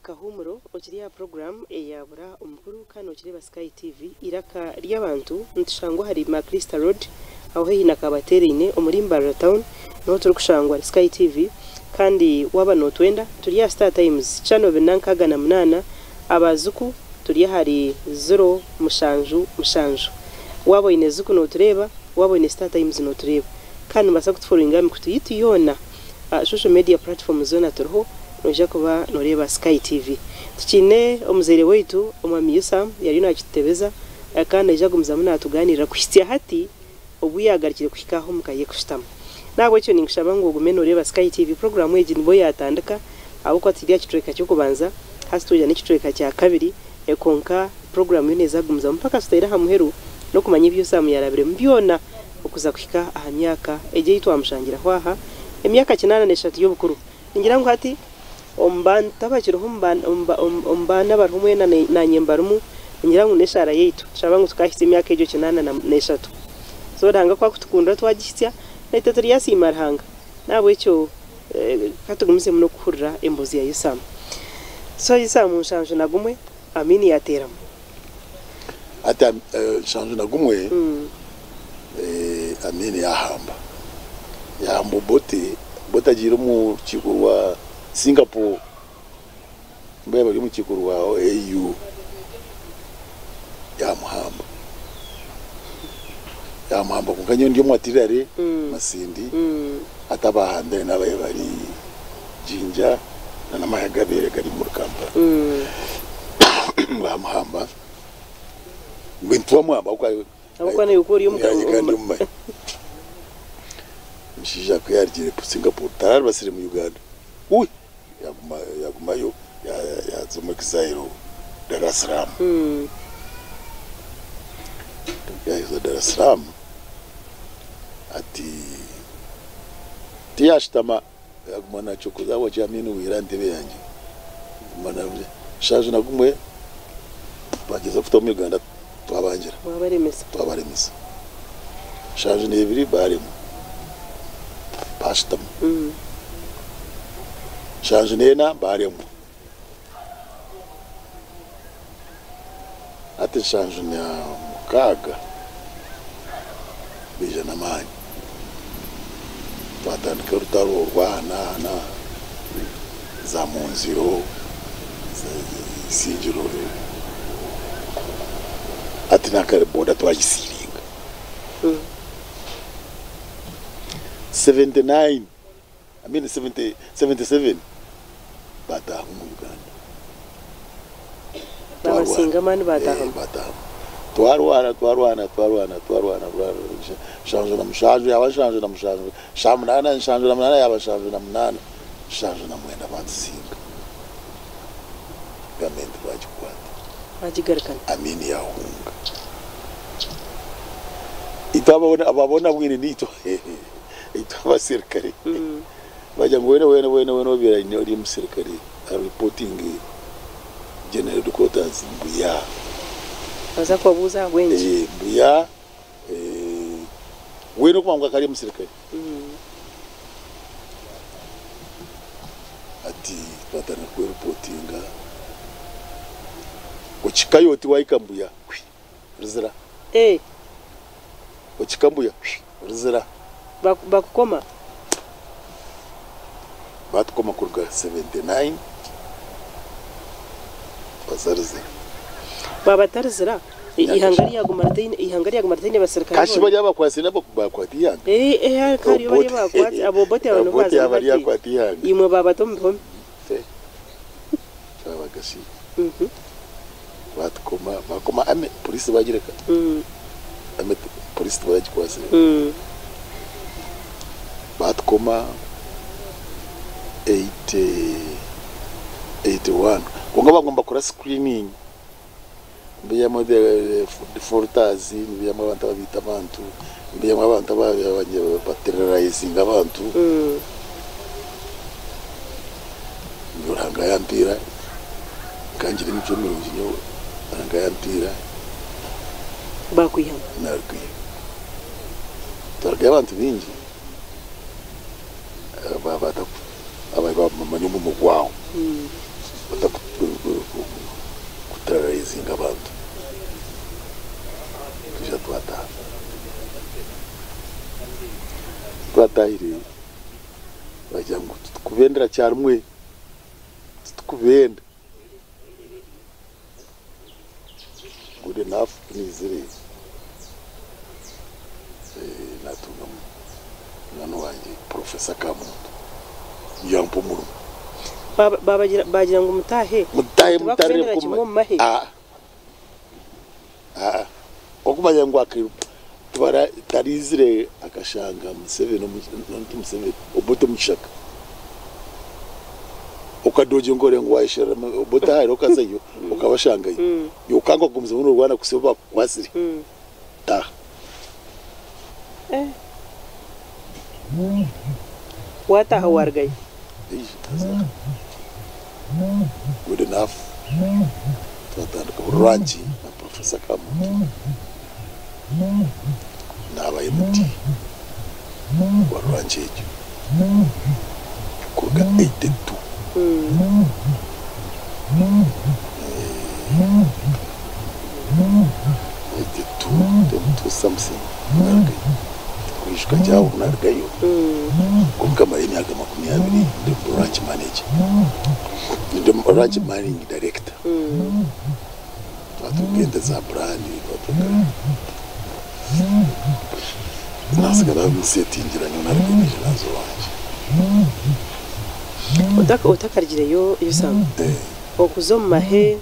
Kahumuro okiriya program eyabura omukuru kano kireba Sky TV iraka ry'abantu ntushangwa hari Makrista Road aho hina kabaterine omurimba town no turukushangwa Sky TV kandi waba no twenda turiya Star Times channel binankaga na munana abazuku turiya hari 0 mushanju wabo inezuku no tureba wabo ine Star Times no tureba kandi basa kutuforinga mikutuyiti yona social media platforms zona turho noja kuba noreba Sky TV tukine omuzere weitu omwami Yusam yari nakitebeza akana ija gumza muna tuganira kwistia hati obuyagarikire kushikaho mukaye kushitama nabwo cyo ningishaba ngo gume noreba Sky TV program eji nibo yatandika abo kwatiriya kitreka cyo kubanza hasitoja n'ikitreka cya kabiri ekonka program yineza gumza mpaka sitaira hamuheru no kumanya ibyo Yusam yarabire mbyona okuza kushika aha myaka eje yitwa amushangira hwaha emyaka 83 y'obukuru ngira ngo hati ombanta bakiruho ombana barumwe na nyembarumu ngira ngo neshara yetu shaba ngo tukahise imyaka ejo 83 so danga kwa kutukunda twagisya naitatu yasi marhanga nabwe cyo katugumise muno kuhurira embozi ya Yusam so Yusam shanje nagumwe amini yatera ata shanje nagumwe amini yahamba botagira mu kigurwa Singapore mbe bari mu kigurwa AU yamuhamba kukanye ndiyo mwatirare masindi atabahande nabaye bari jinja na namayagabere gari mu Kampala bamuhamba ngwintwa mwamba ukwa ne ukuri umukamba mshija kuyarjire ku Singapore tarar basire mu Uganda uy yagumayo yazoma kizairo Dar es Salaam yazo Dar es Salaam ati tiyashtama yagumana chokoza wa jamini wirandebe yanje mana shaje nagumwe bageza kuta mu Uganda twabaremesa shaje ne biri barimo pastam shaje nena barimo ati shaje na mukaga bija na mani twatandika rutaro rwana na za munziro sinjiro ati nakare boda twagisiringa 79 I mean 77 bataha mu Uganda basinga mani bataha twarwana shanje na mushaje yabashanje na mushaje shamunana shanje na munana yabashanje na munana shanje na mwenda batsinga gamente bajikwata bajigarikana amini yahunga itababona ababona bwire nito itaba serikali baja ngo wene obira ni uri mu serikali reporting general quarters buya baza kubuza wenje buya wene kwanga kali mu serikali ati batana ku reportinga ochikayoti waikambuya rizira ochikambuya rizira bakukoma batukoma kurga 79 bazarize baba tarizira ihangari yagumartine basirikare kashi bajya bakwasi nabo bakwati yanga kari bari bakwati abo bote abantu kwaza bari yakwati yanga imwe baba tompom abagashi bakoma ame police bagireka ame police bagikwasi batukoma 81 konga bagomba kora screening mbiya mo de forters mbiya mo abantu babita abantu mbiya mo abantu baterrorizing abantu uranga yampira kanjira imicomo y'inyo uranga yampira bakuyama narwi targa abantu bingi babata abaye bamanyumu mugwaho mutahire bajya ngo tukubendera cyarumwe tukubenda good enough nizere natunga mwana wanjye Professor Kamuntu yampumuru bagira ngo mutahe mutare okumanya ngo akibara tarizire akashanga Museveni Museveni oboto mushaka ukadoje ngore ngo wayishira oboto hari okazayo ukabashangayo yokangwa kumze mu Rwanda kuseba kwasiri ta wataha wargaye good enough twatandika urangi na Professor Kamuntu nabaye muti warangi ejo kuga 82 to something kuishika jao unargayo kumkama yini aga 20 ndio branch manager ndio branch managing director watugenda za brand nasigara msetingira nyonargeje nazo wanje utakargireyo yusanga okuzomahe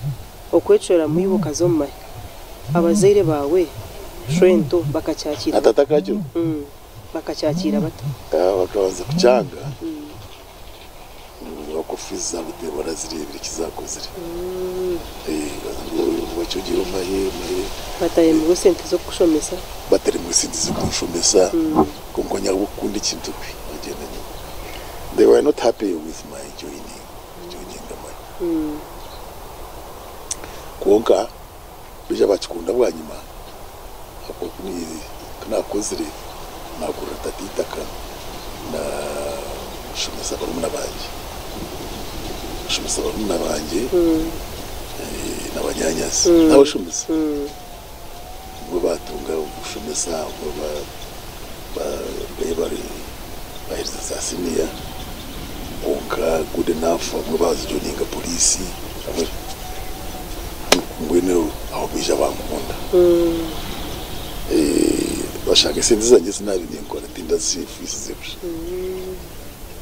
okwecora muyibuka zomahe abazaire bawe Trento bakacyakira atatakajo bakacyakira bato bakabanza kucyanga bakofiza bute barazirebira kizakozire bacyogera mahe bataye mu sente zo kushomesa batari mu sente zo kushomesa kongo nyabukundi kintu bagenda they were not happy with my joining them konka bija bakikunda bwanyuma ako kuni kanakozire nakura tatitaka na shumesa barumuna banje shumesa barumuna banje n'abanyanyasi naho shumesa ngo batunga shumesa ngo bari bahiriza za senior onka good enough ngo bazijoninga polisi ngwene aho bija bamukunda bashaka sente zanjye zinabi ninkora tinda zifisize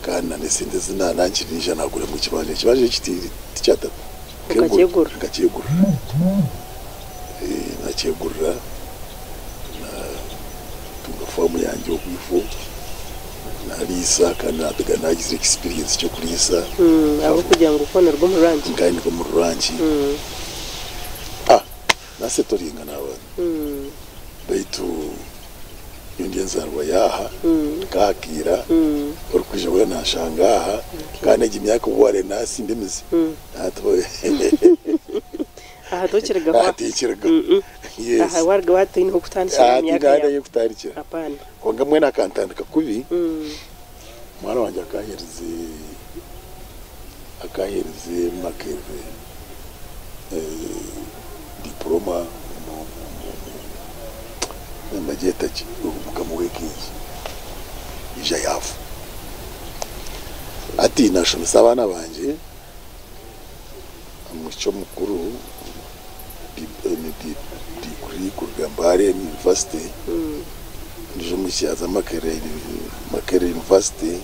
kana nesente zina nankirije nagure mu kibanje kitiri ticyata ngakegura nakegura na tunga fomu yanjye okwifu narisa kana atega nagize experience cyo kurisa abo kugira ngo ukone rwo mu rangi ngani rwo mu rangi nasetoringa nawe baitu yondienzarwa yaha kakira orukuje we nashangaha kana gimyaka ubware nasi ndemizi atwe aha dokirega kwa atikirega yes aha warga watine kutandikira imyaka ya yo kutarikira apana konga mwe nakantandika kubi mwana wanje akaherize makeve diploma mbajeta mukamwekije ija yafu ati nashomesa abana banje amuco mukuru degree kurgambare university ndijo mushaza Makerere University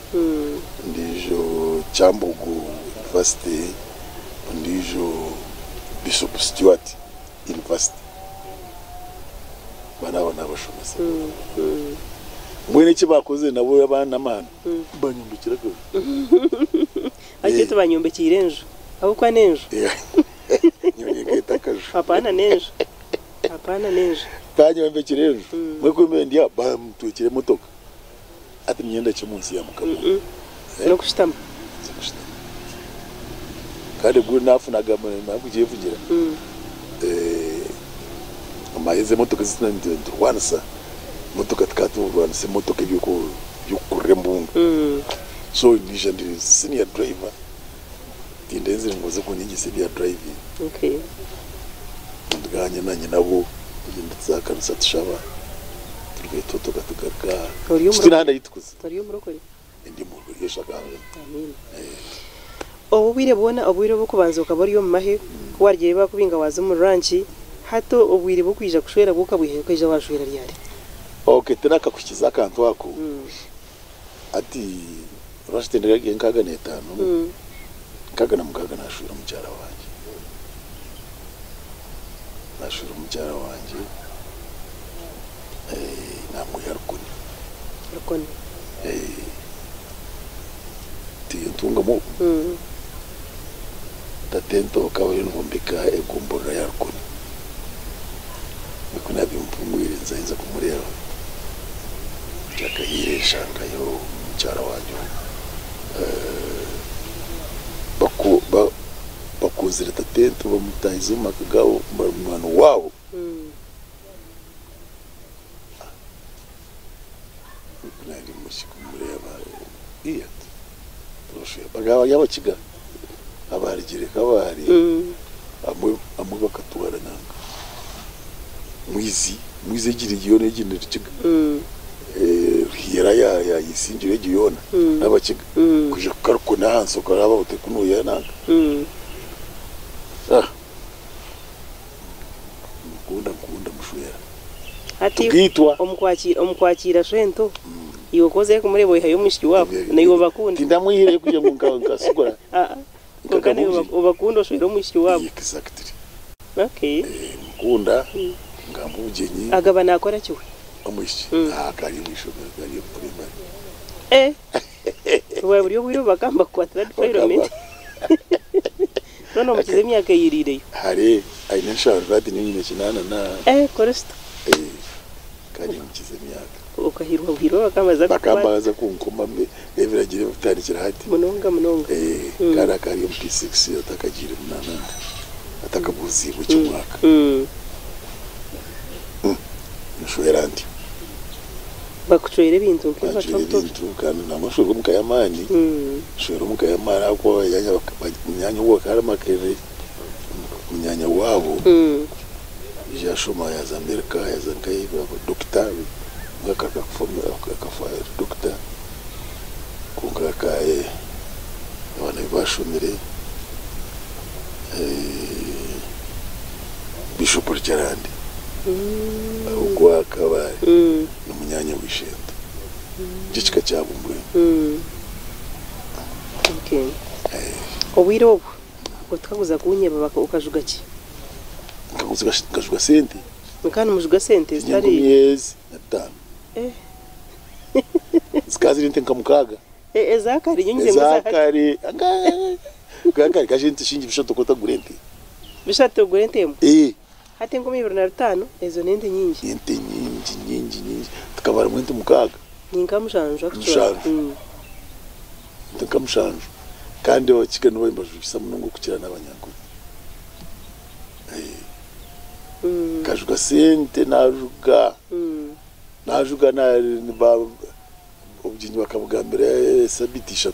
ndijo Chambugu University ndijo Bishop Stewart University bana bashomesa mwene kibakoze nabo abana mana banyumbikira ko agite banyumbikira enjo abo kwa nenjo nyongeta kajo apana nenjo banyumbikira enjo mwe kumendia bamutwikire motoka ati myenda cyo munsi ya mukabo no kushitama kandi good enough nagamo nakugiye vugira amaheze motoka zitandurwanisa motoka tkaturwanisa motoka byukurembunga so nisha ndi senior driver tindenze ngoze kunyingise bya driving okay nduganye nanye nabo ndizakarusa tushaba turweto tukatugaruka Uriyo sitinanda yitukuza toriyo murokore ndi mu yeshaka amen obubire bwo kubanza ukaba ariyo mahe wargiye bakubinga waza mu ranchi hato obwire bwo kwija kushwera bukabwihe kwija washwera ryari okay tenaka kukiza kantu wako ati rashitendera nkaga netano kaga na mukaga nashura mucyara wanje namwe yarukuni tiyentunga mu tatento kabari ngombika ekumbura yarukuni kuna bimpumwire nzainza kumureba cyakayire shangayo mucyara wanjye bakuzira tatento bamutayizo makagawo mwana wabo kunari mushikumureba iya toshe bagawa yabakiga abarigire kabari amwe bakatwara nanga mwizi girigiyo n'igindi kiga hira ya yisinjire giyona n'abakiga kuje karukona hanso karaba utekunuye nanga kunda mushwera ati tugitwa omkwakira shento iwokoze kumurebo hayo mushiki wabo nayo bakunda ndamwihire kuje mu nkasigura kokane ubakunda shwero mushiki wabo exactly okay mukunda ngambo ugenyi agaba nakora cyo amushiki akari mwishobora kari primary wewe buriyo bakamba kwa environment none mukize myaka yirireyo hari ayinesha rwadi nyine kinana na koresto kari mukize myaka ukahirwa bakamaza kunkoma mbe eviragira butanikira hati munonga kara kari mu P6 atakagira munana atakabuzi mu cyumwaka nshwerandi bakucwere bintu kandi namashuru mukayamani shuru mukayamani ako yanya wo karamakere munyanya wabo yashoma ya Amerika ya zankai doctor ngaka kafa doctor kungakaye abana bashomere Bishop Richard ugwa kabari n'umunyanya wishenda gicika cyabumbuye okay obirobo utkaguza kunyeba ukajuga ki kajuga sente mukana mujuga sente stari yes natano zikazi nte nkamukaga zakari nyinyize zakari ngakari kajinti shingi bishato kota gurente mu hati ngumi 25 ezo nende nyingi tukabara mwente mukaga ninkamushanja tukamushanja kandi wakigano bayimbajusa munongo kukira n'abanyango kajuga sente najuga na ba obyinyi bakabugambira sabiti 3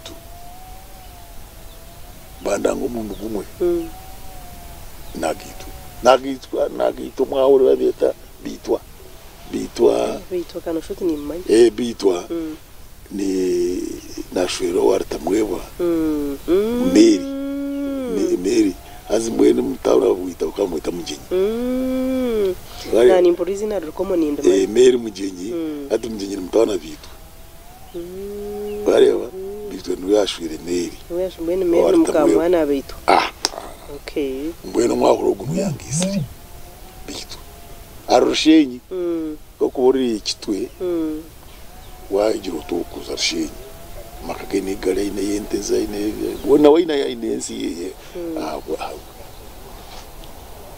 bandango mundu gumwe nagitwa mwahore babeta bitwa kana shuti ni mmanyi bitwa ni nashwero wartamwewa Mary azimwene mutawura wita ukamwita mugenyi nani mporizi na rukomo ni ndama Mary mugenyi ati mugenyi mutawuna bitwa bareba bitwa ni yashwire Mary Mary mukamwana abitwa okay mbwene mwahoro gunu yangisiri bitwa arushenyi okubori kitwe wagira utukuza rushenyi makageni gare ine yenteza ine wona wina ya inensi ye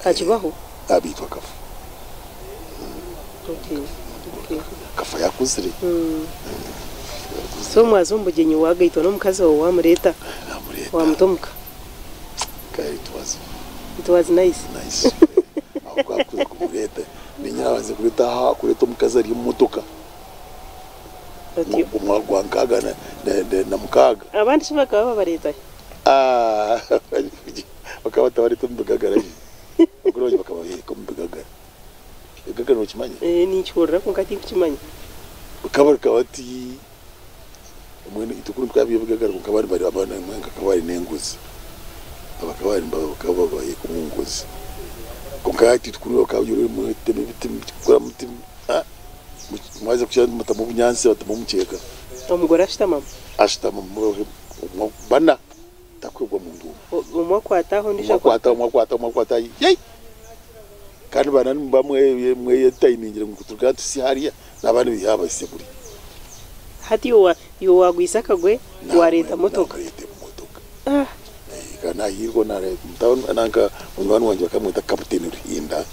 kachibaho abitwa kafa okay kafa yakuzire so mwazombugenyi wagaitwa no mukazi wa mureta wa mutomuka kai it was nice akwakuza kumureta ninyabaze kureta mukazi ari mumotoka umwagwankaga na mukaga abandi shibaka babareta bakaba tabari tumbigagara kuroje bakaba ko mbigagara egagara no kimanya ni chorra kunkati kuchimanya kabari kabati umwe itukuru twabiye bigagara kabari bari abana mwenga kabari nenguzi abakabari babaye kumunguzi kunkati tukuru kabyo mu teme bitim kura mutim mwaze kushya mutamu bunyansi batamu mukeka umugore ashita mama bana takwegwa mundu umwe kwataho ndisha kwata yey kandi bana bamwe mwe timingire ngo turugati si hariya nabandi bihaba iseburi hati yo wagwisakagwe wareta motoka kana hirgo na mtaona nanka umwana wanje bakamwita captain Ruhinda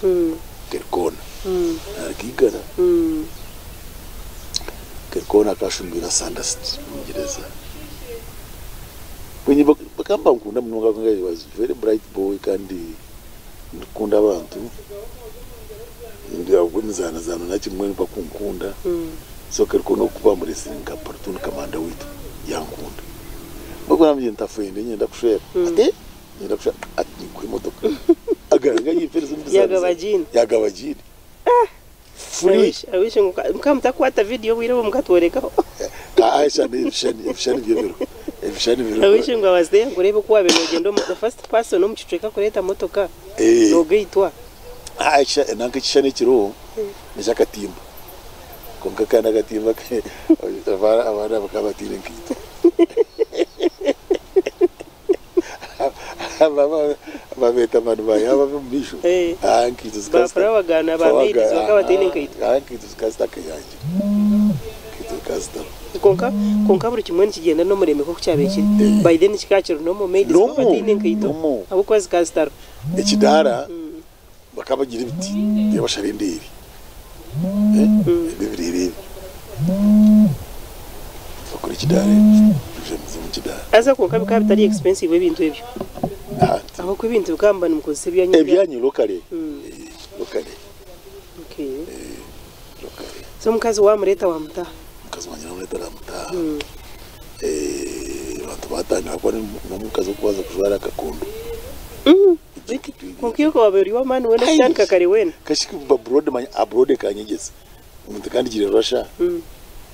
Kerkona arikigara Kerkona kashumbira Sandast mugereza kwenye bakamba nkunda munonga ngai was very bright boy kandi ndikunda abantu ndio kunzana zana na kimwe bakunkunda so Kerkona kuba muri singa partun kamanda witu yankunda bako namye ntafende nyenda kushera ate nyenda kushera ati kwimodoka aganga yiferizo yagabajini free awishe mkamtakwata video wire mukatworekaho ka Aisha ni shani byebero awishe ngo abazde ngurebe kuwa benogendo the first person no muciceka kureta motoka no gaitwa Aisha enanka kishane kiro nishakatimba konka kana gatimba ke abana bakabatire nkito babeta manu bayaba bisho nkito skasta bagana bamedi zakabatire nkito nkito skasta kayanje nkito skasta konka buri kimwe nikigenda no mureme ko cyabekire by then kikaciro no mu made zakabatire nkito abo kwazi skasta ekidara bakabagira ibiti yabasharindiri bibiriri bakora ikidare bije mu kidare aza konka bitari expensive ibintu ibyo aho ko ibintu bikambana mukoze byanyu lokale okay so mukazi wa mureta wa muta mukazi wa nyina mureta wa muta abantu batanga kwa no mukazi kubaza kujwara kakondo konkiyo ko babiri wa mani wena cyane kakari wena kashiki abroad manya abroad kanyegeze umuntu kandi gire Russia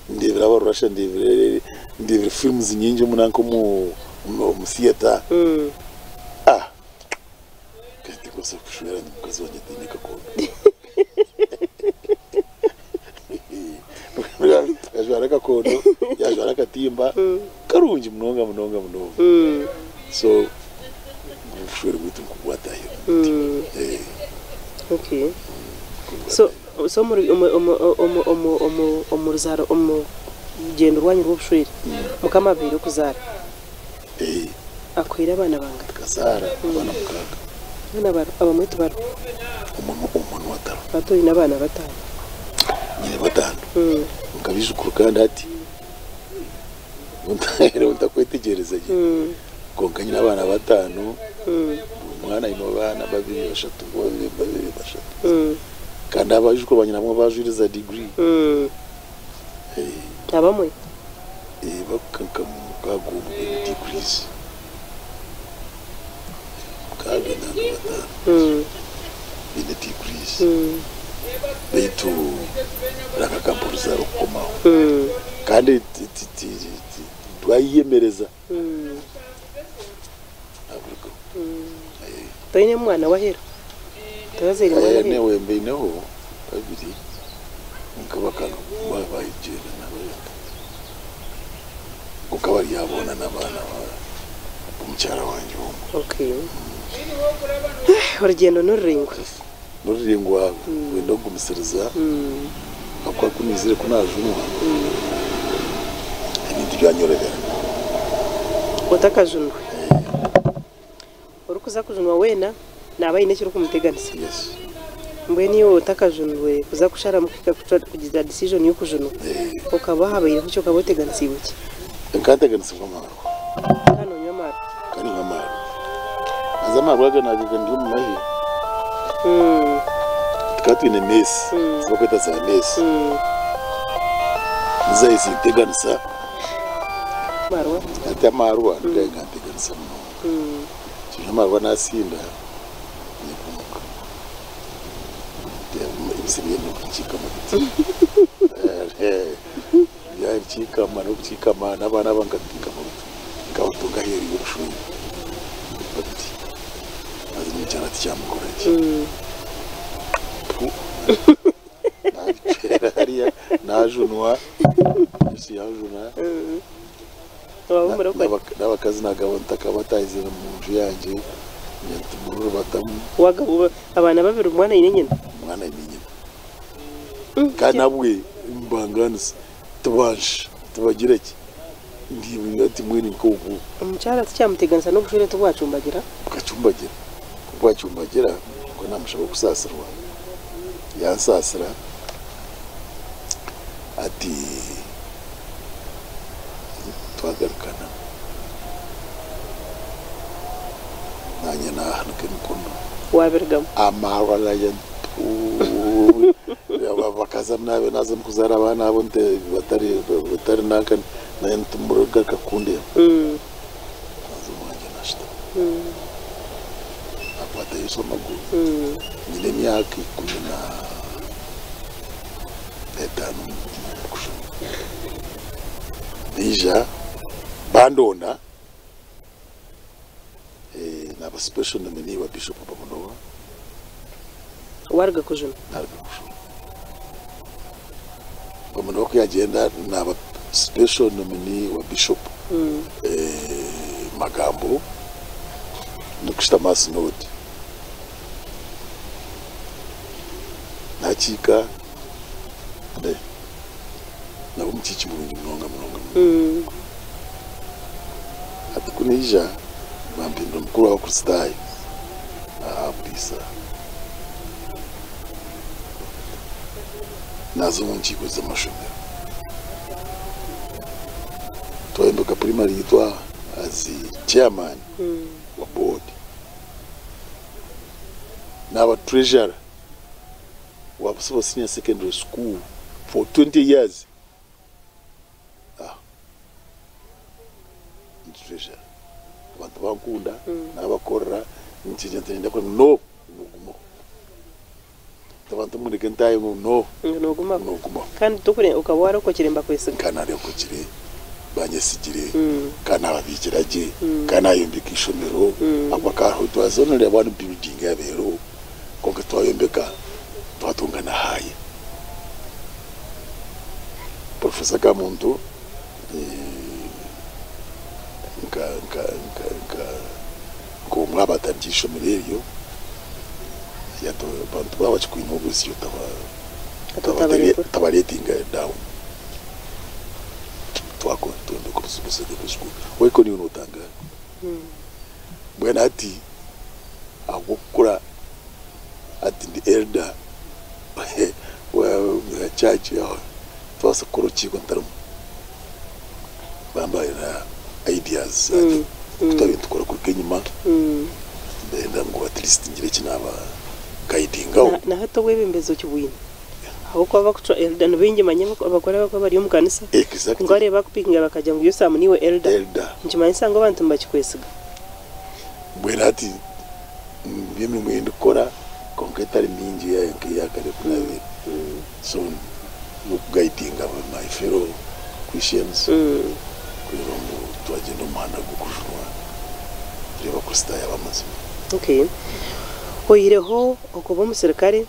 ndebera aba Russia ndebera films nyingi munanko mu theater kati kosa kushwera mukazi wanje tine kakondo yajwara kakondo yajwara katimba karungi munonga so shwere bitu kubata hiyo okay so muri umuruzaro gendo rwanyu rw'ubushwere mukama biro kuzara akwira abana banga kazara abana mukaga nana baro abamwe tubaro umuntu wataro batoyi nabana batanu nyine batanu mukabije kurukanda ati utakwitegereza konkanye n'abana batanu umwana ino bana babiri bashatu kandi abaje ko banyinamwe bajuriza degree abamwe bakanka mukagumba degrees kagenda batanu ine degrees betu rakakampuriza rukomaho kandi twayiyemereza Toine mwana wahera tazeri mwana ne wembe neho babiri nkabakanga bayigera nabayenda ukabari yabona nabana umucyara wanje okay urugendo n'ururingwa wenda gumuseriza akwa kunizire kunajunwa ibindi byanyorera utakajunwa urukuza kujunwa wena nabaye nekiro kumuteganisa yes mbwe niyo utakajunwe kuza kushara mukika kugiza decision yo kujunwa ukaba habaye cyo kaboteganisa ibuki nkateganisa kwamaro kano nyamara kani nyamara azama rwaga nagiga ndi mu mahi tukatwine mesi zibakweta za mesi zaisi teganisa marwa ati marwa ngateganisa amarwa nasinda sibintu kikama ya kikama no kikama n'abana bangatika mu kabutunga heri y'ubushuri bati azi mu cyana cyamukora hariya najunwa isi yajuna n'abakazi nagabo ntakabatayize mu nzu yanjye nyatumuru batamu wagabo abana babiri umwana yinyenye kanabwe imbanganisa tubasha tubagireke ndiwe ati mwini ko ubu umucyara cyamuteganza no gushire tubwacumbagira kubwacumbagira ko namushaka gusasirwa yansasira ati twagarukana nanye nahanuke mukono wabergamo amara yantu bakaza nabe naza mukuzara abana abo batari nakane naye ntumuruga kakunde azumanje nashita akwata yeso maguru nyine myaka 15 deja bandona naba special nominee wa Bishop Bamunowa warga kujuna Bamunowa ko yagenda naba special nominee wa Bishop Magambo nukushita masinodi nachika nabo mutiki mulungi mnonga ati kunija bampindo mkuru wa Kristayo bisa nazo munchiko z'amashomero toembuka primary yitwa as chairman wa board n'aba treasurer wa Busogo Senior Secondary School for 20 years treasurer abantu bankunda n'abakorera n'ikigente ndenda ko no abantu muri kentaye no guma kandi tukure ukabara ko kiremba kwese kana ryo ko kire banyesigire kana babigiraje kana yombeka ishomero akwakaho twazonere abantu building yabero ko twayombeka twatungana haye Professor Kamuntu ko mwabata byishomero yato bantu babachikwino gusiyo tabaretinga down twako tondo ko busubuse de busku weko ni unotanga bwana ati agukura ati ndi elder wa church ya twasa korochi kontarum bamba ina ideas kutabe tukora kuri kenyuma ndenda ngo at least ngire kinaba guiding na hato webembezo cy'ubwini aho kwa bakuca elder nubinge manyemo abakora bako bari mu kanisa ngo areba kupinga bakajya ngo yusamu niwe elder njimanye sango abantu mbakikwesiga bwera ati bimwe mu ndukora konkreta mingi ya kare kunawe so guiding my fellow Christians kugira ngo twagenda umuhanda gukujwa reba Kristayo abamazima okay oyireho okuba umusirikare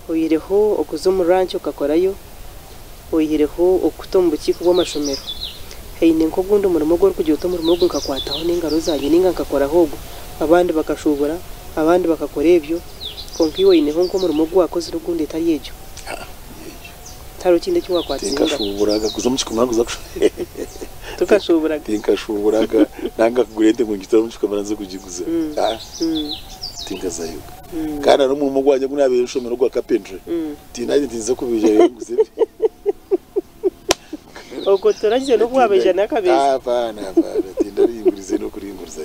oyireho okuza mu ranch ukakorayo oyireho okutombukiko bw'amashomero heine nko gundo umurimo gwo kugira umurimo gwo nkakwataho n'ingaro zanjye ninga nkakora hogo abandi bakashubura abandi bakakora ibyo konkiyo ineho nko umurimo gwo wakoze rugundi itari yejo taro kinde cyo wakwatsinga nkashuburaga kuza mu kikomanga kuza tukashuburaga tinkashuburaga nanga kugurende ngo ngitaro mu kikomanga nze kugiguza tingazayo kana no mu mugwanje kunabe ushomero gwa kapendre tinaje tinza kubije yanguze oko turagize no kubabeja nakabeza apana tindari ingurize no kuringuriza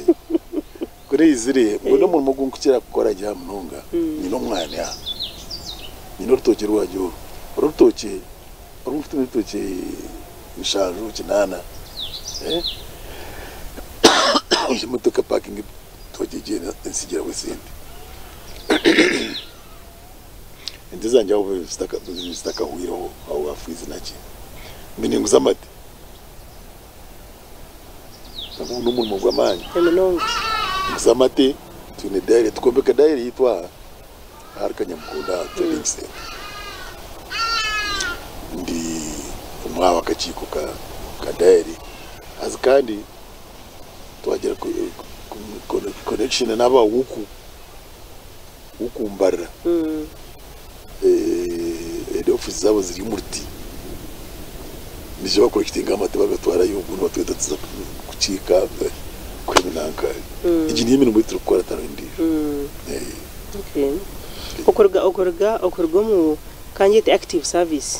kuri izire no mu mugu nkukira gukora jya munonga ni no mwana ya ni no rutoke rwajyo rutoke urufite rutoke bishaje kinana imodoka parking togegena nsigira wesende sente zanje aho zitakahuiraho aho afuize naki miningu zamate n'umuntu gw'amanya eminongo zamate tune daire tukombeka daire yitwa harika Nyamukunda Trading Center ndi umwawa kachiko ka daire azi kandi twagera connection n'aba huku Mbarra the office zabo ziri murti nijo bakora kitinga amate bagatwara y'ubuntu batwita tuza kucika kweminanka iki ni ibintu bityo gukora tarindi okay okorga mu kanjete active service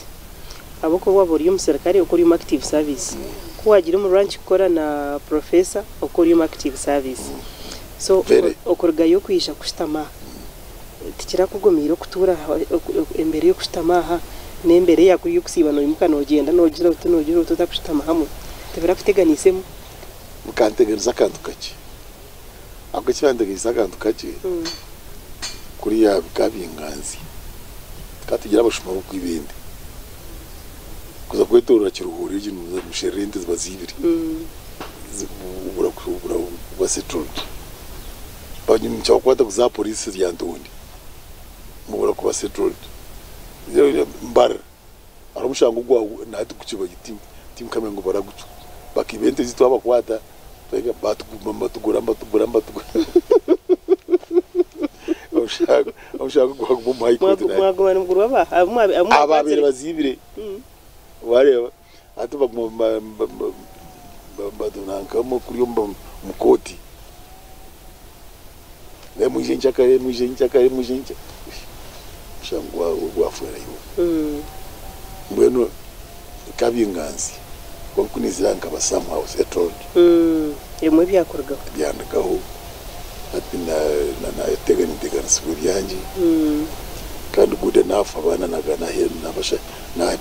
aboko wabori y'umusirikare ukora mu active service ko wagira mu ranch ukora na professor ukora mu active service so okorga yo kwisha kushitama tikira kugomira kutura embere yo kushitamaha nembere yakuri yo kusibano imukano ogenda nogira utakushitama hamwe tebera kuteganisemo mukantegereza kantu kake ako kibandegereza kantu kake kuri ya kabinganzi katugira abashuma bo kwibindi kuza kwetorora kiruhuri y'intu musherente zibazibiri ubura basettled banyuma cyakwata kuza police ya Ndondi mubura kuba settled Mbarra aramushanga ugwa nati kukiba gitim tim kamwe ngo baragucu bakibente zitwa bakwata bega batugura ushaka kwa kubuma hayikote mwagumana muguru aba ababere bazibire wareba atuba badunanka mo kuri mukoti mujinja shangwa wafura yo mbweno kabinganzi ko kuniziranga basamwa settled yemwe byakorga byandikaho ati na teganya siburi yanjye kandi good enough abana nagana heri nabasha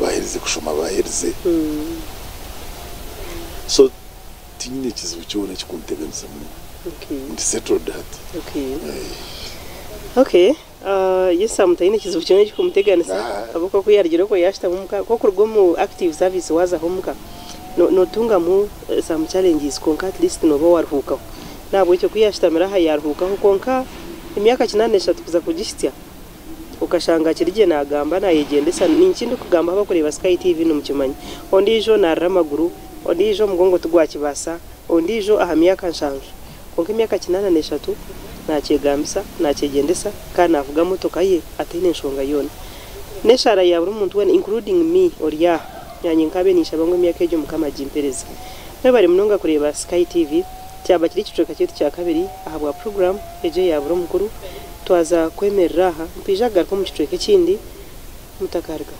baherize kushoma baherize so tinyine kizibu cyone kikunteganisa ndi settled that okay yesa mutayine kizibu cyone kikumuteganisa aboko ko yargira ko yashita mumuka ko kurwo mu active service waza homuka no tunga mu some challenges konka at least no bawaruhuka nabo cyo kuyashitamira hayaruhuka konka imyaka 8 kuza kugishitya ukashanga kirije nagamba nayegendesa ninkindi kugamba bakoreba Sky TV no mukimanyi ondijo naramaguru ondijo mugongo tugwakibasa ondijo ahamyaka nshanje konka imyaka 8 nakegambisa nakegendesa kana avuga motoka ye atine nshonga yone neshara ya buri muntu wene including me oriya yanyi nkabe nisha bangwe imyaka ejo mukama jimpereza bari munonga kureba Sky TV cyaba kiri kicoka cyetu cya kabiri ahabwa program eje ya buri mukuru twaza kwemerera aha mpijaga ko mu kicoke kindi mutakarga